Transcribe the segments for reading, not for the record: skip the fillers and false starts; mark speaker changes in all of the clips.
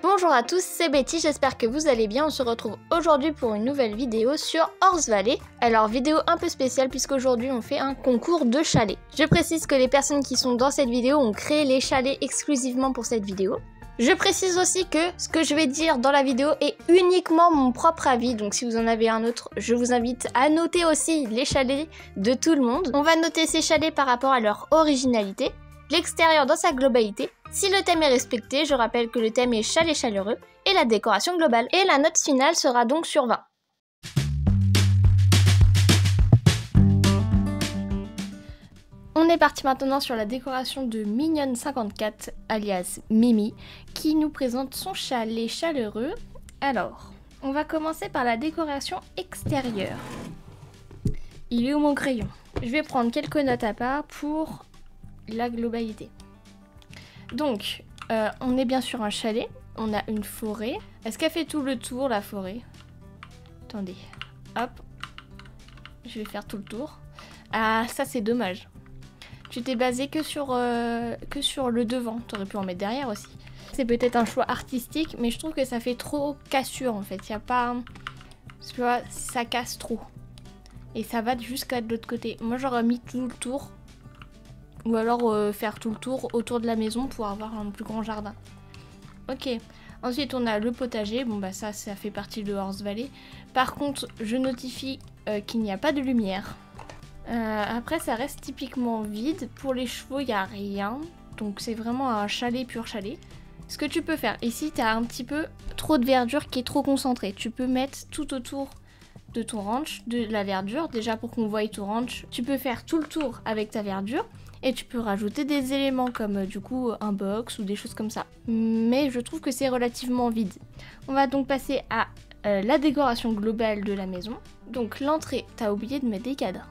Speaker 1: Bonjour à tous, c'est Betty, j'espère que vous allez bien. On se retrouve aujourd'hui pour une nouvelle vidéo sur Horse Valley. Alors vidéo un peu spéciale puisqu'aujourd'hui on fait un concours de chalets. Je précise que les personnes qui sont dans cette vidéo ont créé les chalets exclusivement pour cette vidéo. Je précise aussi que ce que je vais dire dans la vidéo est uniquement mon propre avis, donc si vous en avez un autre, je vous invite à noter aussi les chalets de tout le monde. On va noter ces chalets par rapport à leur originalité, l'extérieur dans sa globalité. Si le thème est respecté, je rappelle que le thème est chalet chaleureux et la décoration globale. Et la note finale sera donc sur 20. On est parti maintenant sur la décoration de Mignonne54, alias Mimi, qui nous présente son chalet chaleureux. Alors, on va commencer par la décoration extérieure. Il est où mon crayon? Je vais prendre quelques notes à part pour la globalité. Donc, on est bien sur un chalet, on a une forêt. Est-ce qu'elle fait tout le tour, la forêt? Attendez, hop, je vais faire tout le tour. Ah, ça c'est dommage. Tu t'es basé que sur le devant, t'aurais pu en mettre derrière aussi. C'est peut-être un choix artistique, mais je trouve que ça fait trop cassure en fait. Y a pas... Tu vois, ça casse trop. Et ça va jusqu'à de l'autre côté. Moi j'aurais mis tout le tour. Ou alors faire tout le tour autour de la maison pour avoir un plus grand jardin. Ok. Ensuite on a le potager. Bon bah ça fait partie de Horse Valley. Par contre je notifie qu'il n'y a pas de lumière. Après ça reste typiquement vide. Pour les chevaux il n'y a rien. Donc c'est vraiment un chalet pur chalet. Ce que tu peux faire, ici tu as un petit peu trop de verdure qui est trop concentrée. Tu peux mettre tout autour de ton ranch de la verdure. Déjà pour qu'on voie ton ranch. Tu peux faire tout le tour avec ta verdure. Et tu peux rajouter des éléments comme du coup un box ou des choses comme ça. Mais je trouve que c'est relativement vide. On va donc passer à la décoration globale de la maison. Donc l'entrée, t'as oublié de mettre des cadres.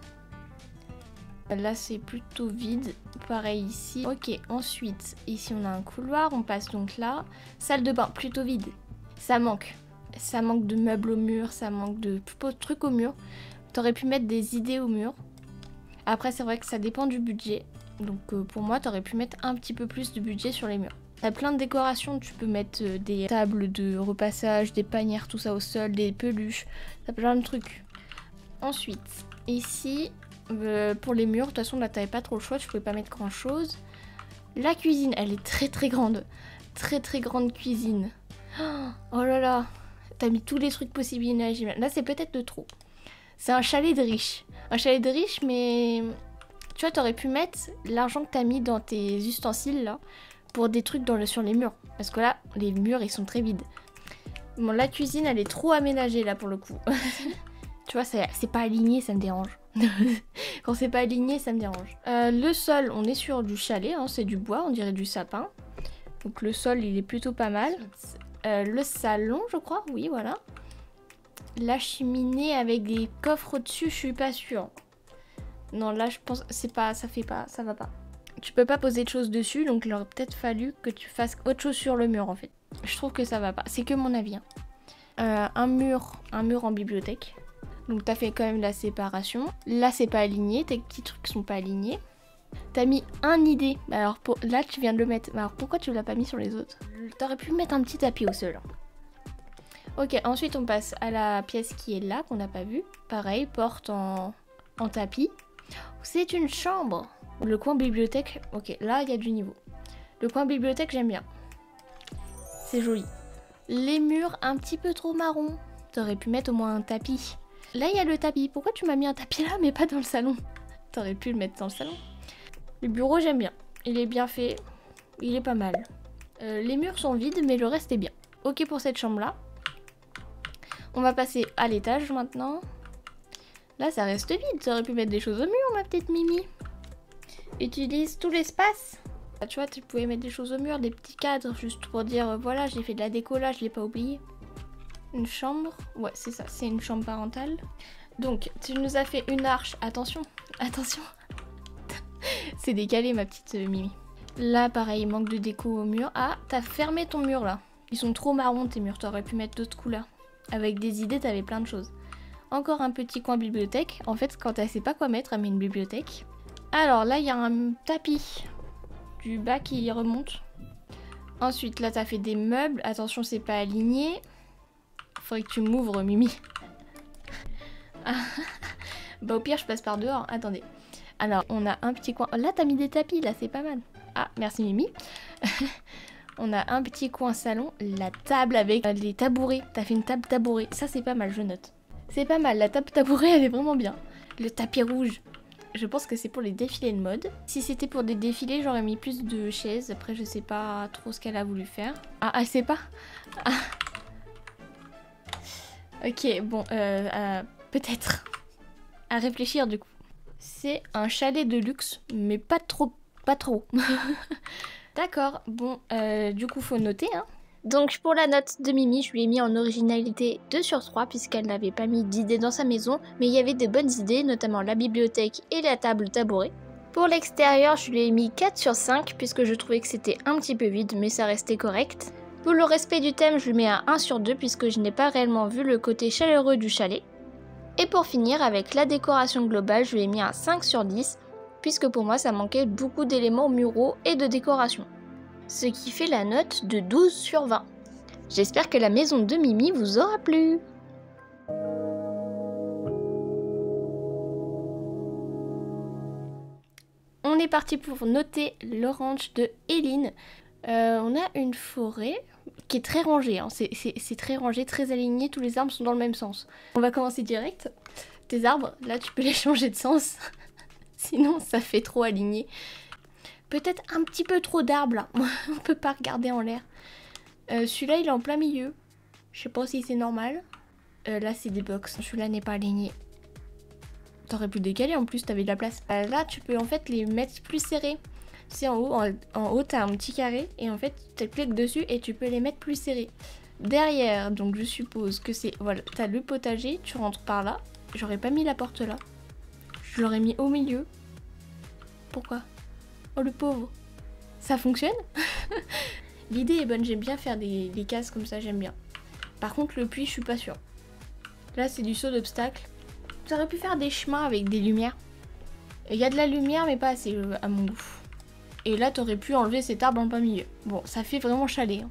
Speaker 1: Là c'est plutôt vide. Pareil ici. Ok, ensuite ici on a un couloir, on passe donc là. Salle de bain, plutôt vide. Ça manque. Ça manque de meubles au mur, ça manque de trucs au mur. T'aurais pu mettre des idées au mur. Après c'est vrai que ça dépend du budget. Donc pour moi, t'aurais pu mettre un petit peu plus de budget sur les murs. T'as plein de décorations, tu peux mettre des tables de repassage, des panières, tout ça au sol, des peluches, t'as plein de trucs. Ensuite, ici, pour les murs, de toute façon là t'avais pas trop le choix, tu pouvais pas mettre grand chose. La cuisine, elle est très très grande. Très très grande cuisine. Oh là là, t'as mis tous les trucs possibles et imaginables. Là c'est peut-être de trop. C'est un chalet de riche. Un chalet de riche mais... Tu vois, t'aurais pu mettre l'argent que t'as mis dans tes ustensiles là pour des trucs sur les murs. Parce que là, les murs ils sont très vides. Bon, la cuisine elle est trop aménagée là pour le coup. Tu vois, c'est pas aligné, ça me dérange. Quand c'est pas aligné, ça me dérange. Le sol, on est sur du chalet, hein, c'est du bois, on dirait du sapin. Donc le sol il est plutôt pas mal. Le salon, je crois, oui, voilà. La cheminée avec des coffres au-dessus, je suis pas sûre. Non, là, je pense ça va pas. Tu peux pas poser de choses dessus, donc il aurait peut-être fallu que tu fasses autre chose sur le mur, en fait. Je trouve que ça va pas. C'est que mon avis. Hein. Un mur en bibliothèque. Donc t'as fait quand même la séparation. Là, c'est pas aligné. Tes petits trucs sont pas alignés. T'as mis un idée. Alors là, tu viens de le mettre. Alors pourquoi tu l'as pas mis sur les autres? T'aurais pu mettre un petit tapis au sol. Ok, ensuite on passe à la pièce qui est là, qu'on n'a pas vue. Pareil, porte en tapis. C'est une chambre. Le coin bibliothèque, ok, là il y a du niveau. Le coin bibliothèque, j'aime bien. C'est joli. Les murs, un petit peu trop marron. T'aurais pu mettre au moins un tapis. Là, il y a le tapis. Pourquoi tu m'as mis un tapis là, mais pas dans le salon? T'aurais pu le mettre dans le salon. Le bureau, j'aime bien. Il est bien fait. Il est pas mal. Les murs sont vides, mais le reste est bien. Ok pour cette chambre-là. On va passer à l'étage maintenant. Là, ça reste vide. Tu aurais pu mettre des choses au mur, ma petite Mimi. Utilise tout l'espace. Tu vois, tu pouvais mettre des choses au mur, des petits cadres, juste pour dire, voilà, j'ai fait de la déco là, je l'ai pas oublié. Une chambre. Ouais, c'est ça, c'est une chambre parentale. Donc, tu nous as fait une arche. Attention, attention. C'est décalé, ma petite Mimi. Là, pareil, il manque de déco au mur. Ah, t'as fermé ton mur, là. Ils sont trop marrons, tes murs. T'aurais pu mettre d'autres couleurs. Avec des idées, t'avais plein de choses. Encore un petit coin bibliothèque. En fait, quand elle sait pas quoi mettre, elle met une bibliothèque. Alors là, il y a un tapis du bas qui remonte. Ensuite, là, t'as fait des meubles. Attention, c'est pas aligné. Faudrait que tu m'ouvres, Mimi. Ah. Bah au pire, je passe par dehors. Attendez. Alors, on a un petit coin. Là, t'as mis des tapis, là, c'est pas mal. Ah, merci Mimi. On a un petit coin salon. La table avec les tabourets. T'as fait une table tabouret. Ça, c'est pas mal, je note. C'est pas mal, la table tabouret, elle est vraiment bien. Le tapis rouge. Je pense que c'est pour les défilés de mode. Si c'était pour des défilés, j'aurais mis plus de chaises. Après, je sais pas trop ce qu'elle a voulu faire. Ah, elle sait pas. Ah. Ok, bon, peut-être. À réfléchir du coup. C'est un chalet de luxe, mais pas trop. Pas trop. D'accord, bon, du coup, faut noter, hein. Donc pour la note de Mimi, je lui ai mis en originalité 2 sur 3 puisqu'elle n'avait pas mis d'idées dans sa maison, mais il y avait de bonnes idées, notamment la bibliothèque et la table tabouret. Pour l'extérieur, je lui ai mis 4 sur 5 puisque je trouvais que c'était un petit peu vide, mais ça restait correct. Pour le respect du thème, je lui mets un 1 sur 2 puisque je n'ai pas réellement vu le côté chaleureux du chalet. Et pour finir, avec la décoration globale, je lui ai mis un 5 sur 10 puisque pour moi ça manquait beaucoup d'éléments muraux et de décoration. Ce qui fait la note de 12 sur 20. J'espère que la maison de Mimi vous aura plu. On est parti pour noter le ranch de Eline. On a une forêt qui est très rangée, hein. C'est très rangé, très aligné, tous les arbres sont dans le même sens. On va commencer direct. Tes arbres, là tu peux les changer de sens, sinon ça fait trop aligné. Peut-être un petit peu trop d'arbres là, on peut pas regarder en l'air. Celui-là il est en plein milieu, je sais pas si c'est normal. Là c'est des box, celui-là n'est pas aligné. T'aurais pu décaler en plus, t'avais de la place. Là tu peux en fait les mettre plus serrés. C'est en haut t'as un petit carré et en fait tu cliques dessus et tu peux les mettre plus serrés. Derrière, donc je suppose que c'est, voilà, t'as le potager, tu rentres par là. J'aurais pas mis la porte là, je l'aurais mis au milieu. Pourquoi ? Oh le pauvre. Ça fonctionne. L'idée est bonne, j'aime bien faire des cases comme ça, j'aime bien. Par contre le puits, je suis pas sûre. Là c'est du saut d'obstacle. Tu aurais pu faire des chemins avec des lumières. Il y a de la lumière mais pas assez à mon goût. Et là t'aurais pu enlever cet arbre en plein milieu. Bon, ça fait vraiment chalet, hein.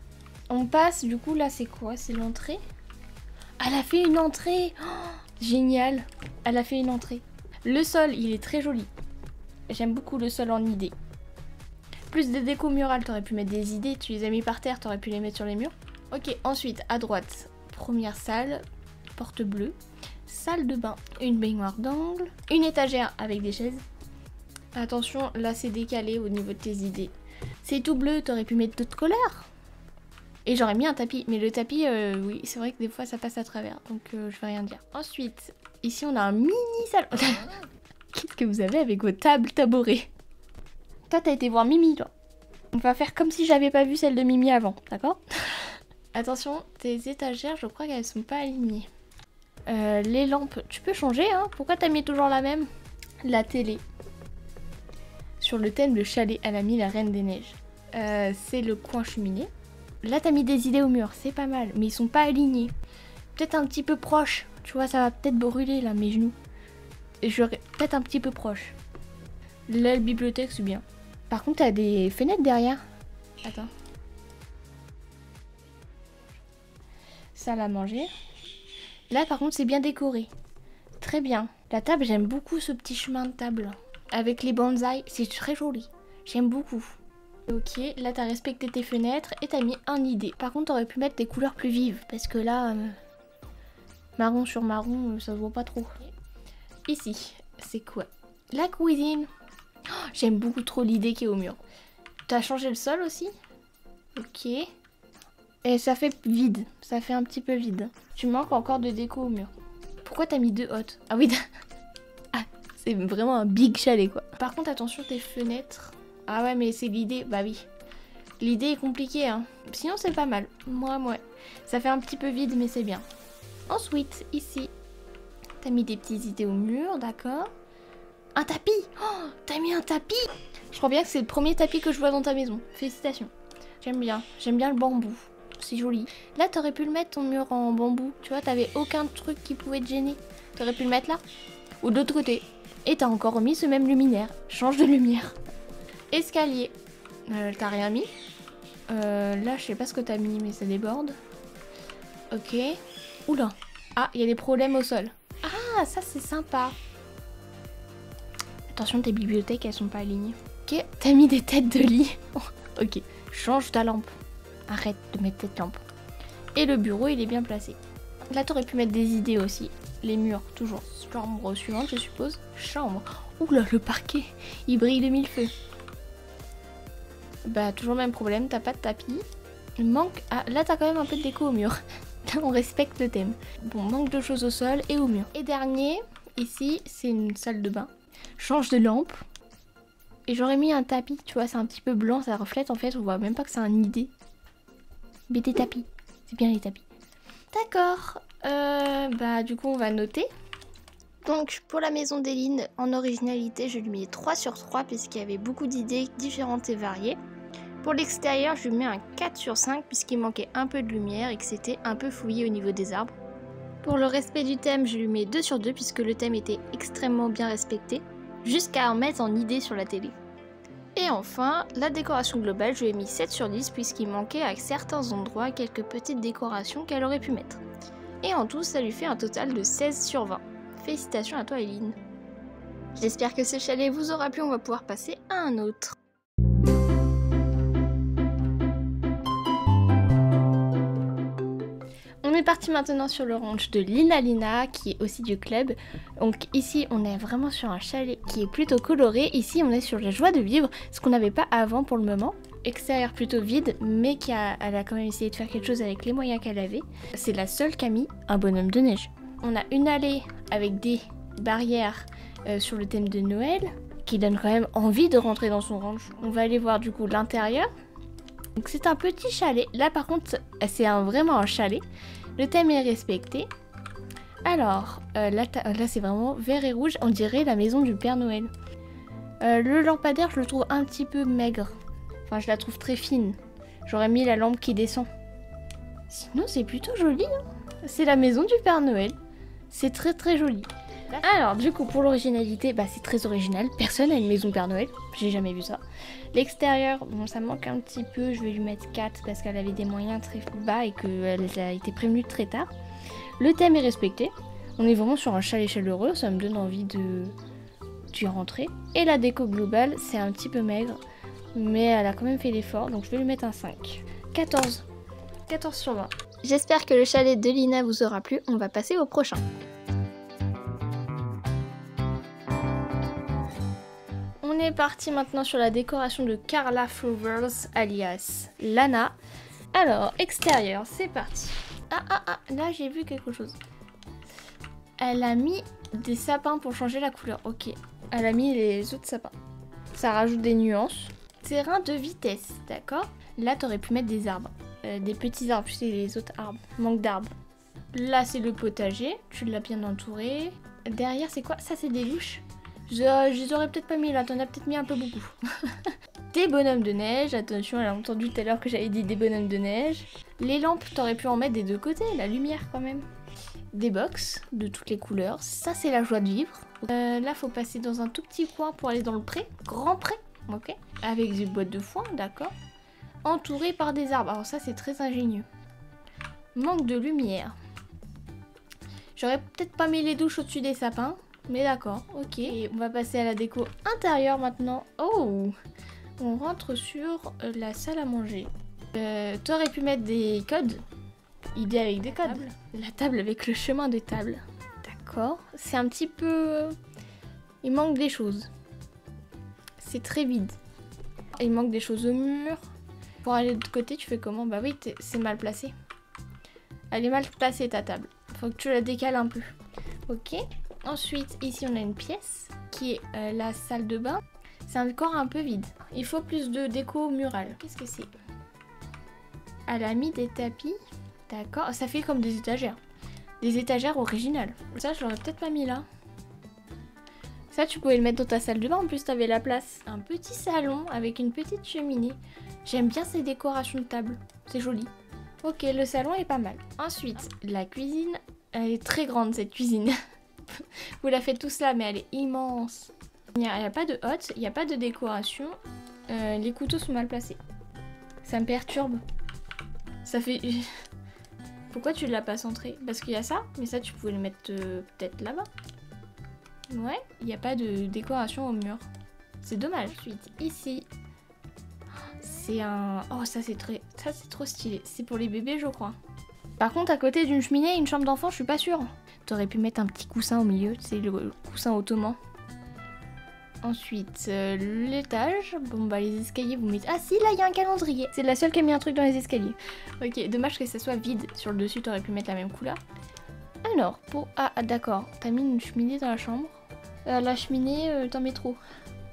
Speaker 1: On passe, du coup là c'est quoi? C'est l'entrée. Elle a fait une entrée. Oh, génial. Elle a fait une entrée. Le sol, il est très joli. J'aime beaucoup le sol en idée. Plus des décos murales, t'aurais pu mettre des idées, tu les as mis par terre, t'aurais pu les mettre sur les murs. Ok, ensuite, à droite, première salle, porte bleue, salle de bain, une baignoire d'angle, une étagère avec des chaises. Attention, là c'est décalé au niveau de tes idées. C'est tout bleu, t'aurais pu mettre d'autres couleurs. Et j'aurais mis un tapis, mais le tapis, oui, c'est vrai que des fois ça passe à travers, donc je vais rien dire. Ensuite, ici on a un mini salon. Qu'est-ce que vous avez avec vos tables tabourées? Toi, t'as été voir Mimi, toi. On va faire comme si j'avais pas vu celle de Mimi avant, d'accord? Attention, tes étagères, je crois qu'elles sont pas alignées. Les lampes, tu peux changer, hein? Pourquoi t'as mis toujours la même? La télé. Sur le thème de chalet, elle a mis la Reine des Neiges. C'est le coin cheminée. Là, t'as mis des idées au mur, c'est pas mal, mais ils sont pas alignés. Peut-être un petit peu proche. Tu vois, ça va peut-être brûler, là, mes genoux. J'aurais peut-être un petit peu proche. Là, la bibliothèque, c'est bien. Par contre, t'as des fenêtres derrière. Attends. Salle à manger. Là, par contre, c'est bien décoré. Très bien. La table, j'aime beaucoup ce petit chemin de table. Avec les bonsaïs, c'est très joli. J'aime beaucoup. Ok, là, t'as respecté tes fenêtres et t'as mis un idée. Par contre, t'aurais pu mettre des couleurs plus vives. Parce que là, marron sur marron, ça se voit pas trop. Ici, c'est quoi? La cuisine. Oh, j'aime beaucoup trop l'idée qui est au mur. T'as changé le sol aussi? Ok. Et ça fait vide. Ça fait un petit peu vide. Tu manques encore de déco au mur. Pourquoi t'as mis 2 hottes? Ah oui. Ah, c'est vraiment un big chalet quoi. Par contre, attention tes fenêtres. Ah ouais, mais c'est l'idée. Bah oui. L'idée est compliquée, hein. Sinon, c'est pas mal. Ouais. Ça fait un petit peu vide, mais c'est bien. Ensuite, ici, t'as mis des petites idées au mur, d'accord. Un tapis! Oh, t'as mis un tapis! Je crois bien que c'est le premier tapis que je vois dans ta maison. Félicitations. J'aime bien le bambou. C'est joli. Là, t'aurais pu le mettre ton mur en bambou. Tu vois, t'avais aucun truc qui pouvait te gêner. T'aurais pu le mettre là. Ou de l'autre côté. Et t'as encore remis ce même luminaire. Change de lumière. Escalier. T'as rien mis. Là, je sais pas ce que t'as mis, mais ça déborde. Ok. Oula. Ah, il y a des problèmes au sol. Ah, ça c'est sympa. Attention, tes bibliothèques, elles sont pas alignées. Ok, t'as mis des têtes de lit. Ok, change ta lampe. Arrête de mettre cette lampe. Et le bureau, il est bien placé. Là, t'aurais pu mettre des idées aussi. Les murs, toujours. Chambre suivante, je suppose. Chambre. Oula, le parquet, il brille de mille feux. Bah, toujours le même problème, t'as pas de tapis. Il manque... Ah, là, t'as quand même un peu de déco au mur. Là, on respecte le thème. Bon, manque de choses au sol et au mur. Et dernier, ici, c'est une salle de bain. Change de lampe. Et j'aurais mis un tapis, tu vois, c'est un petit peu blanc, ça reflète en fait, on voit même pas que c'est un idée. Mais des tapis, c'est bien les tapis. D'accord, bah du coup on va noter. Donc pour la maison d'Eline, en originalité, je lui mets 3 sur 3 puisqu'il y avait beaucoup d'idées différentes et variées. Pour l'extérieur, je lui mets un 4 sur 5 puisqu'il manquait un peu de lumière et que c'était un peu fouillé au niveau des arbres. Pour le respect du thème, je lui mets 2 sur 2 puisque le thème était extrêmement bien respecté, jusqu'à en mettre en idée sur la télé. Et enfin, la décoration globale, je lui ai mis 7 sur 10 puisqu'il manquait à certains endroits quelques petites décorations qu'elle aurait pu mettre. Et en tout, ça lui fait un total de 16 sur 20. Félicitations à toi, Eline. J'espère que ce chalet vous aura plu, on va pouvoir passer à un autre. On est parti maintenant sur le ranch de Lina qui est aussi du club. Donc ici on est vraiment sur un chalet qui est plutôt coloré. Ici on est sur la joie de vivre, ce qu'on n'avait pas avant pour le moment. Extérieur plutôt vide, mais elle a quand même essayé de faire quelque chose avec les moyens qu'elle avait. C'est la seule qui a mis un bonhomme de neige. On a une allée avec des barrières sur le thème de Noël qui donne quand même envie de rentrer dans son ranch. On va aller voir du coup l'intérieur. Donc c'est un petit chalet. Là par contre c'est vraiment un chalet. Le thème est respecté. Alors, là c'est vraiment vert et rouge. On dirait la maison du Père Noël. Le lampadaire, je le trouve un petit peu maigre. Enfin, je la trouve très fine. J'aurais mis la lampe qui descend. Sinon, c'est plutôt joli. Hein, c'est la maison du Père Noël. C'est très très joli. Alors, du coup, pour l'originalité, bah, c'est très original. Personne n'a une maison Père Noël. J'ai jamais vu ça. L'extérieur, bon, ça manque un petit peu. Je vais lui mettre 4 parce qu'elle avait des moyens très bas et qu'elle a été prévenue très tard. Le thème est respecté. On est vraiment sur un chalet chaleureux. Ça me donne envie d'y rentrer. Et la déco globale, c'est un petit peu maigre. Mais elle a quand même fait l'effort. Donc, je vais lui mettre un 5. 14. 14 sur 20. J'espère que le chalet de Lina vous aura plu. On va passer au prochain. On est parti maintenant sur la décoration de Carla Flowers alias Lana. Alors, extérieur, c'est parti. Ah, là j'ai vu quelque chose. Elle a mis des sapins pour changer la couleur. Ok, elle a mis les autres sapins. Ça rajoute des nuances. Terrain de vitesse, d'accord. Là, t'aurais pu mettre des arbres. Des petits arbres, tu sais, les autres arbres. Manque d'arbres. Là, c'est le potager. Tu l'as bien entouré. Derrière, c'est quoi? Ça, c'est des louches. Je les aurais peut-être pas mis là, t'en as peut-être mis un peu beaucoup. Des bonhommes de neige, attention, elle a entendu tout à l'heure que j'avais dit des bonhommes de neige. Les lampes, t'aurais pu en mettre des deux côtés, la lumière quand même. Des box de toutes les couleurs, ça c'est la joie de vivre. Là, faut passer dans un tout petit coin pour aller dans le pré, grand pré, ok. Avec des boîtes de foin, d'accord. Entouré par des arbres, alors ça c'est très ingénieux. Manque de lumière. J'aurais peut-être pas mis les douches au-dessus des sapins. Mais d'accord, ok. Et on va passer à la déco intérieure maintenant. Oh! On rentre sur la salle à manger. T'aurais pu mettre des codes. Idée avec des codes. La table avec le chemin de table. D'accord. C'est un petit peu... Il manque des choses. C'est très vide. Il manque des choses au mur. Pour aller de l'autre côté, tu fais comment? Bah oui, c'est mal placé. Elle est mal placée ta table. Faut que tu la décales un peu. Ok. Ensuite, ici on a une pièce qui est la salle de bain. C'est un décor un peu vide. Il faut plus de déco murale. Qu'est-ce que c'est? Elle a mis des tapis. D'accord. Ça fait comme des étagères. Des étagères originales. Ça, je l'aurais peut-être pas mis là. Ça, tu pouvais le mettre dans ta salle de bain. En plus, t'avais la place. Un petit salon avec une petite cheminée. J'aime bien ces décorations de table. C'est joli. Ok, le salon est pas mal. Ensuite, la cuisine. Elle est très grande, cette cuisine. Vous la faites tous là, mais elle est immense. Il n'y a pas de hotte, il n'y a pas de décoration. Les couteaux sont mal placés. Ça me perturbe. Ça fait... Pourquoi tu l'as pas centré? Parce qu'il y a ça, mais ça tu pouvais le mettre peut-être là-bas. Ouais, il n'y a pas de décoration au mur. C'est dommage. Ensuite, ici, c'est un... Oh, ça c'est trop stylé. C'est pour les bébés, je crois. Par contre, à côté d'une cheminée et une chambre d'enfant, je suis pas sûre. T'aurais pu mettre un petit coussin au milieu, c'est le coussin ottoman. Ensuite, l'étage. Bon, bah, les escaliers, vous mettez... Ah si, là, il y a un calendrier. C'est la seule qui a mis un truc dans les escaliers. Ok, dommage que ça soit vide. Sur le dessus, t'aurais pu mettre la même couleur. Alors, pour... Ah, d'accord. T'as mis une cheminée dans la chambre. La cheminée, t'en mets trop.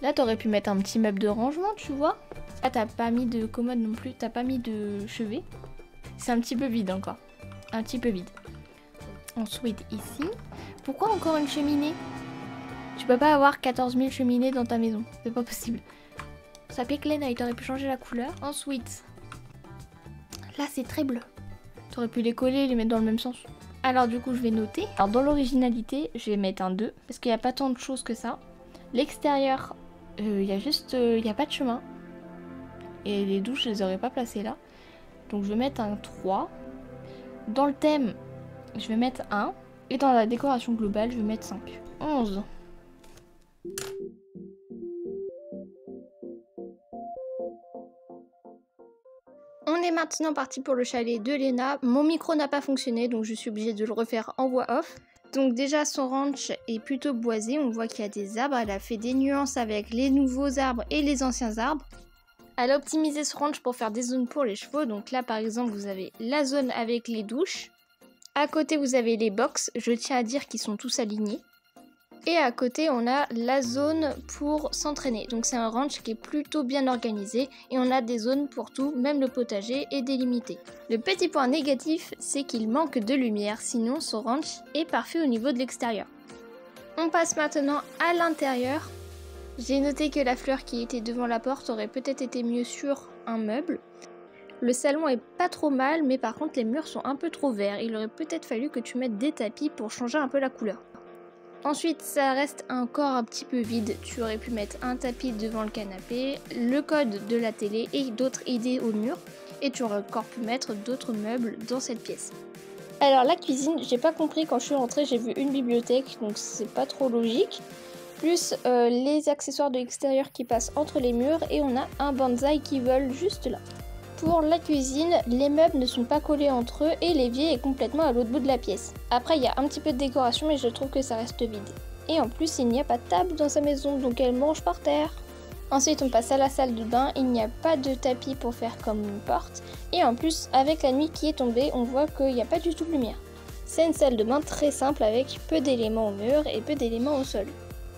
Speaker 1: Là, t'aurais pu mettre un petit meuble de rangement, tu vois. Là, t'as pas mis de commode non plus. T'as pas mis de chevet. C'est un petit peu vide encore. Un petit peu vide. Ensuite, ici. Pourquoi encore une cheminée? Tu peux pas avoir 14 000 cheminées dans ta maison. C'est pas possible. Ça pique les nails. T'aurais pu changer la couleur. Ensuite. Là, c'est très bleu. T'aurais pu les coller et les mettre dans le même sens. Alors du coup, je vais noter. Alors dans l'originalité, je vais mettre un 2. Parce qu'il n'y a pas tant de choses que ça. L'extérieur, il y a juste... Il n'y a pas de chemin. Et les douches, je les aurais pas placées là. Donc je vais mettre un 3. Dans le thème, je vais mettre 1. Et dans la décoration globale, je vais mettre 5. 11. On est maintenant parti pour le chalet de Léna. Mon micro n'a pas fonctionné, donc je suis obligée de le refaire en voix off. Donc déjà, son ranch est plutôt boisé. On voit qu'il y a des arbres. Elle a fait des nuances avec les nouveaux arbres et les anciens arbres. Elle a optimisé ce ranch pour faire des zones pour les chevaux. Donc là, par exemple, vous avez la zone avec les douches. À côté, vous avez les box. Je tiens à dire qu'ils sont tous alignés. Et à côté, on a la zone pour s'entraîner. Donc c'est un ranch qui est plutôt bien organisé. Et on a des zones pour tout, même le potager est délimité. Le petit point négatif, c'est qu'il manque de lumière. Sinon, son ranch est parfait au niveau de l'extérieur. On passe maintenant à l'intérieur. J'ai noté que la fleur qui était devant la porte aurait peut-être été mieux sur un meuble. Le salon est pas trop mal, mais par contre les murs sont un peu trop verts. Il aurait peut-être fallu que tu mettes des tapis pour changer un peu la couleur. Ensuite, ça reste encore un petit peu vide. Tu aurais pu mettre un tapis devant le canapé, le code de la télé et d'autres idées au mur. Et tu aurais encore pu mettre d'autres meubles dans cette pièce. Alors la cuisine, j'ai pas compris quand je suis rentrée, j'ai vu une bibliothèque, donc c'est pas trop logique. Plus les accessoires de l'extérieur qui passent entre les murs et on a un bonsaï qui vole juste là. Pour la cuisine, les meubles ne sont pas collés entre eux et l'évier est complètement à l'autre bout de la pièce. Après, il y a un petit peu de décoration, mais je trouve que ça reste vide. Et en plus, il n'y a pas de table dans sa maison, donc elle mange par terre. Ensuite, on passe à la salle de bain. Il n'y a pas de tapis pour faire comme une porte. Et en plus, avec la nuit qui est tombée, on voit qu'il n'y a pas du tout de lumière. C'est une salle de bain très simple avec peu d'éléments au mur et peu d'éléments au sol.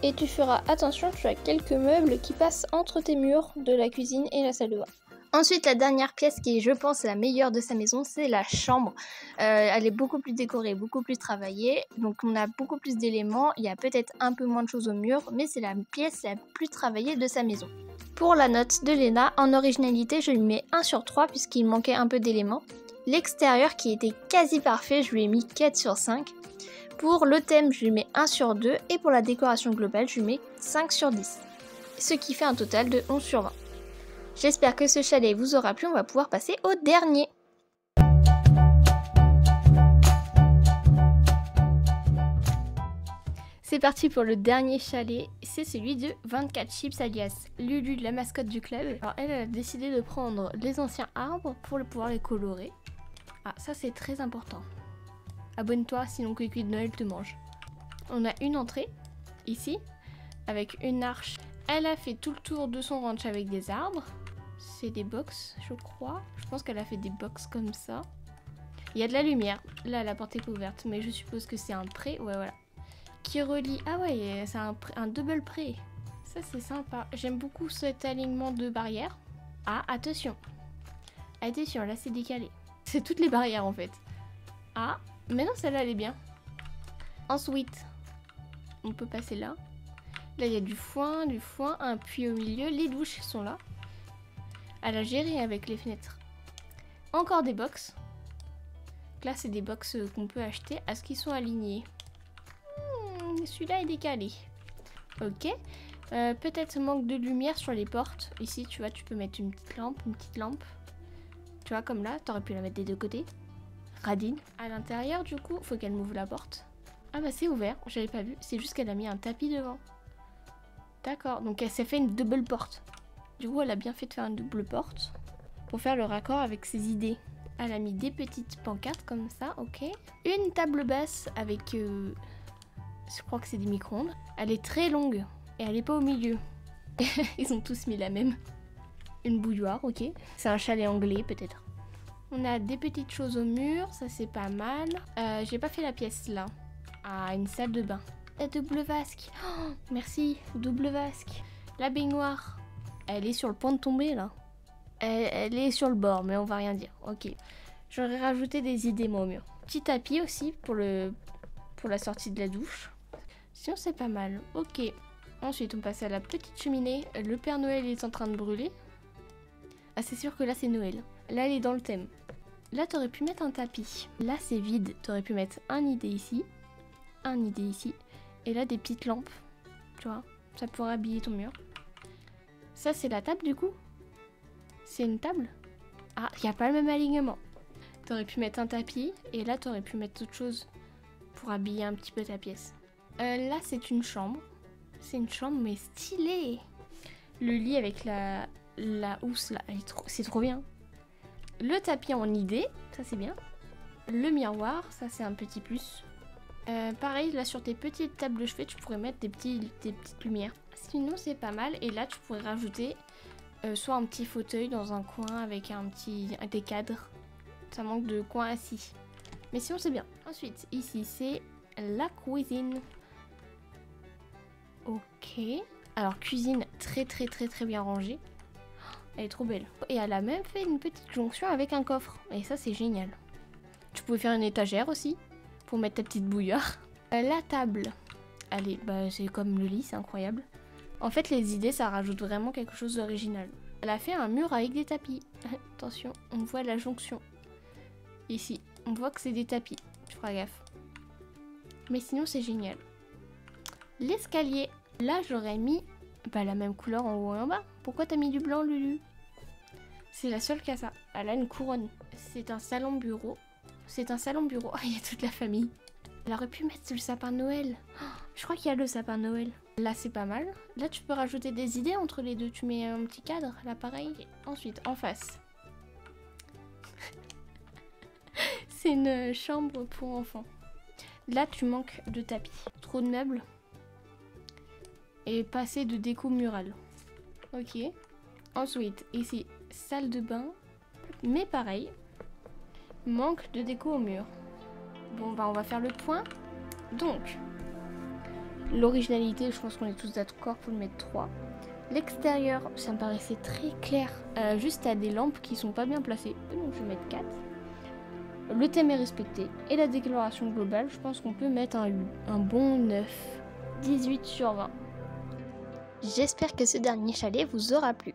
Speaker 1: Et tu feras attention, tu as quelques meubles qui passent entre tes murs de la cuisine et la salle de bain. Ensuite, la dernière pièce qui est, je pense, la meilleure de sa maison, c'est la chambre. Elle est beaucoup plus décorée, beaucoup plus travaillée. Donc on a beaucoup plus d'éléments. Il y a peut-être un peu moins de choses au mur, mais c'est la pièce la plus travaillée de sa maison. Pour la note de Léna, en originalité, je lui mets 1 sur 3 puisqu'il manquait un peu d'éléments. L'extérieur, qui était quasi parfait, je lui ai mis 4 sur 5. Pour le thème, je lui mets 1 sur 2. Et pour la décoration globale, je lui mets 5 sur 10. Ce qui fait un total de 11 sur 20. J'espère que ce chalet vous aura plu, on va pouvoir passer au dernier. C'est parti pour le dernier chalet, c'est celui de 24 Chips alias Lulu, la mascotte du club. Alors elle a décidé de prendre les anciens arbres pour pouvoir les colorer. Ah, ça c'est très important. Abonne-toi sinon Cuicui de Noël te mange. On a une entrée, ici, avec une arche. Elle a fait tout le tour de son ranch avec des arbres. C'est des box, je crois. Je pense qu'elle a fait des box comme ça. Il y a de la lumière. Là, la porte est ouverte, mais je suppose que c'est un pré. Ouais, voilà. Qui relie... Ah ouais, c'est un double pré. Ça, c'est sympa. J'aime beaucoup cet alignement de barrières. Ah, attention. Attention, là, c'est décalé. C'est toutes les barrières, en fait. Ah, mais non, celle-là, elle est bien. Ensuite, on peut passer là. Là, il y a du foin, un puits au milieu. Les douches sont là. Elle a géré avec les fenêtres. Encore des box. Là, c'est des box qu'on peut acheter. Est-ce qu'ils sont alignés? Celui-là est décalé. Ok. Peut-être manque de lumière sur les portes. Ici, tu vois, tu peux mettre une petite lampe, Tu vois, comme là, t'aurais pu la mettre des deux côtés. Radine. À l'intérieur, du coup, faut qu'elle m'ouvre la porte. Ah bah c'est ouvert, j'avais pas vu. C'est juste qu'elle a mis un tapis devant. D'accord, donc elle s'est fait une double porte. Du coup, elle a bien fait de faire une double porte. Pour faire le raccord avec ses idées. Elle a mis des petites pancartes comme ça, ok. Une table basse avec... je crois que c'est des micro-ondes. Elle est très longue et elle est pas au milieu. Ils ont tous mis la même. Une bouilloire, ok. C'est un chalet anglais peut-être. On a des petites choses au mur, ça c'est pas mal. J'ai pas fait la pièce là. Ah, une salle de bain. La double vasque. Oh, merci, double vasque. La baignoire. Elle est sur le point de tomber là. Elle est sur le bord, mais on va rien dire. Ok. J'aurais rajouté des idées moi au mur. Petit tapis aussi pour la sortie de la douche. Sinon c'est pas mal. Ok. Ensuite on passe à la petite cheminée. Le Père Noël est en train de brûler. Ah c'est sûr que là c'est Noël. Là elle est dans le thème. Là t'aurais pu mettre un tapis. Là c'est vide. T'aurais pu mettre un idée ici. Un idée ici. Et là des petites lampes. Tu vois. Ça pourrait habiller ton mur. Ça c'est la table du coup. C'est une table. Ah, il n'y a pas le même alignement. T'aurais pu mettre un tapis. Et là t'aurais pu mettre autre chose. Pour habiller un petit peu ta pièce. Là c'est une chambre. C'est une chambre mais stylée. Le lit avec la housse là, c'est trop bien. Le tapis en idée, ça c'est bien. Le miroir, ça c'est un petit plus. Pareil, là sur tes petites tables de chevet, tu pourrais mettre des petites lumières. Sinon c'est pas mal. Et là tu pourrais rajouter soit un petit fauteuil dans un coin avec des cadres. Ça manque de coin assis. Mais sinon c'est bien. Ensuite, ici c'est la cuisine. Ok. Alors cuisine très bien rangée. Elle est trop belle. Et elle a même fait une petite jonction avec un coffre. Et ça c'est génial. Tu pouvais faire une étagère aussi. Pour mettre ta petite bouilloire. La table. Allez, bah c'est comme le lit, c'est incroyable. En fait les idées ça rajoute vraiment quelque chose d'original. Elle a fait un mur avec des tapis. Attention, on voit la jonction. Ici, on voit que c'est des tapis. Tu feras gaffe. Mais sinon c'est génial. L'escalier. Là j'aurais mis la même couleur en haut et en bas. Pourquoi t'as mis du blanc Lulu? C'est la seule qui a ça. Elle a une couronne. C'est un salon bureau. C'est un salon bureau. Oh, il y a toute la famille. Elle aurait pu mettre le sapin de Noël. Oh, je crois qu'il y a le sapin de Noël. Là c'est pas mal. Là tu peux rajouter des idées entre les deux. Tu mets un petit cadre, là pareil. Et ensuite en face. C'est une chambre pour enfants. Là tu manques de tapis. Trop de meubles. Et pas assez de déco murale. Ok. Ensuite, ici, salle de bain. Mais pareil, manque de déco au mur. Bon, bah on va faire le point. Donc, l'originalité, je pense qu'on est tous d'accord pour le mettre 3. L'extérieur, ça me paraissait très clair. Juste à des lampes qui sont pas bien placées. Donc je vais mettre 4. Le thème est respecté. Et la décoration globale, je pense qu'on peut mettre un bon 9. 18 sur 20. J'espère que ce dernier chalet vous aura plu.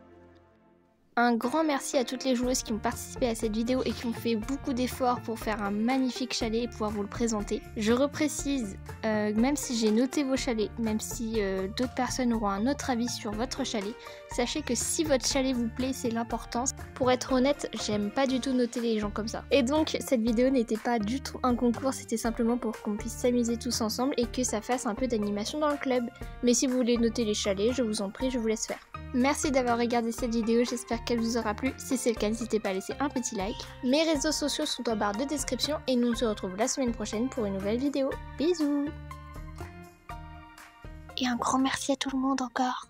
Speaker 1: Un grand merci à toutes les joueuses qui ont participé à cette vidéo et qui ont fait beaucoup d'efforts pour faire un magnifique chalet et pouvoir vous le présenter. Je reprécise, même si j'ai noté vos chalets, même si d'autres personnes auront un autre avis sur votre chalet, sachez que si votre chalet vous plaît, c'est l'important. Pour être honnête, j'aime pas du tout noter les gens comme ça. Et donc, cette vidéo n'était pas du tout un concours, c'était simplement pour qu'on puisse s'amuser tous ensemble et que ça fasse un peu d'animation dans le club. Mais si vous voulez noter les chalets, je vous en prie, je vous laisse faire. Merci d'avoir regardé cette vidéo, j'espère qu'elle vous aura plu. Si c'est le cas, n'hésitez pas à laisser un petit like. Mes réseaux sociaux sont en barre de description et nous on se retrouve la semaine prochaine pour une nouvelle vidéo. Bisous! Et un grand merci à tout le monde encore.